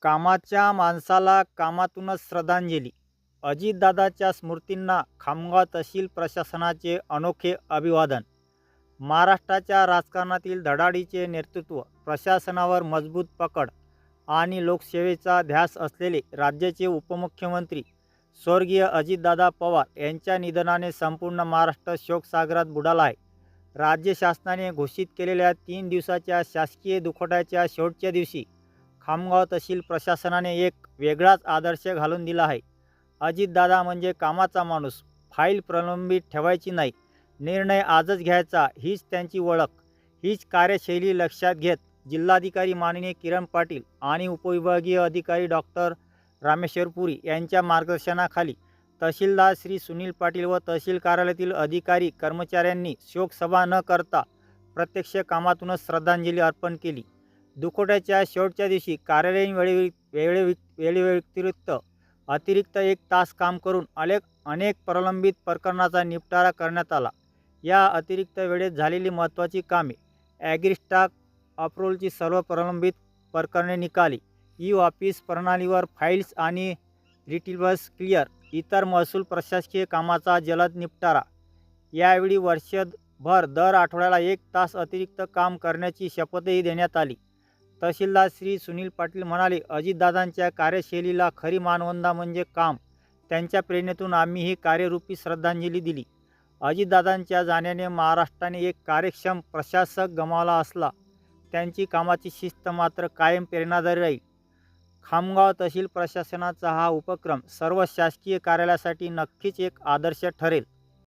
कामाच्या माणसाला कामातूनच श्रद्धांजली. अजितदादाच्या स्मृतींना खामगाव तहसील प्रशासनाचे अनोखे अभिवादन. महाराष्ट्राच्या राजकारणातील धडाडीचे नेतृत्व, प्रशासनावर मजबूत पकड आणि लोकसेवेचा ध्यास असलेले राज्याचे उपमुख्यमंत्री स्वर्गीय अजितदादा पवार यांच्या निधनाने संपूर्ण महाराष्ट्र शोकसागरात बुडाला आहे. राज्य शासनाने घोषित केलेल्या 3 दिवसाच्या शासकीय दुखवट्याच्या शेवटच्या दिवशी खामगाव तहसील प्रशासनाने एक वेगळाच आदर्श घालून दिला आहे. अजितदादा म्हणजे कामाचा माणूस, फाईल प्रलंबित ठेवायची नाही, निर्णय आजच घ्यायचा, हीच त्यांची ओळख. हीच कार्यशैली लक्षात घेत जिल्हाधिकारी माननीय किरण पाटील आणि उपविभागीय अधिकारी डॉक्टर रामेश्वर पुरी यांच्या मार्गदर्शनाखाली तहसीलदार श्री सुनील पाटील व तहसील कार्यालयातील अधिकारी कर्मचाऱ्यांनी शोकसभा न करता प्रत्यक्ष कामातूनच श्रद्धांजली अर्पण केली. दुखवट्याच्या शेवटच्या दिवशी कार्यालयीन वेळेव्यतिरिक्त अतिरिक्त 1 तास काम करून अनेक प्रलंबित प्रकरणाचा निपटारा करण्यात आला. या अतिरिक्त वेळेत झालेली महत्त्वाची कामे: ॲग्रीस्टाक अप्रूव्हलची सर्व प्रलंबित प्रकरणे निकाली, ई-ऑफिस प्रणालीवर फाईल्स आणि रिट्रीव्हल्स क्लिअर, इतर महसूल प्रशासकीय कामाचा जलद निपटारा. यावेळी वर्षभर दर आठवड्याला 1 तास अतिरिक्त काम करण्याची शपथही देण्यात आली. तहसीलदार श्री सुनील पाटील म्हणाले, अजितदादांच्या कार्यशैलीला खरी मानवंदना म्हणजे काम. त्यांच्या प्रेरणेतून आम्ही ही कार्यरूपी श्रद्धांजली दिली. अजितदादांच्या जाण्याने महाराष्ट्राने एक कार्यक्षम प्रशासक गमावला असला, त्यांची कामाची शिस्त मात्र कायम प्रेरणादायी राहील. खामगाव तहसील प्रशासनाचा हा उपक्रम सर्व शासकीय कार्यालयासाठी नक्कीच एक आदर्श ठरेल.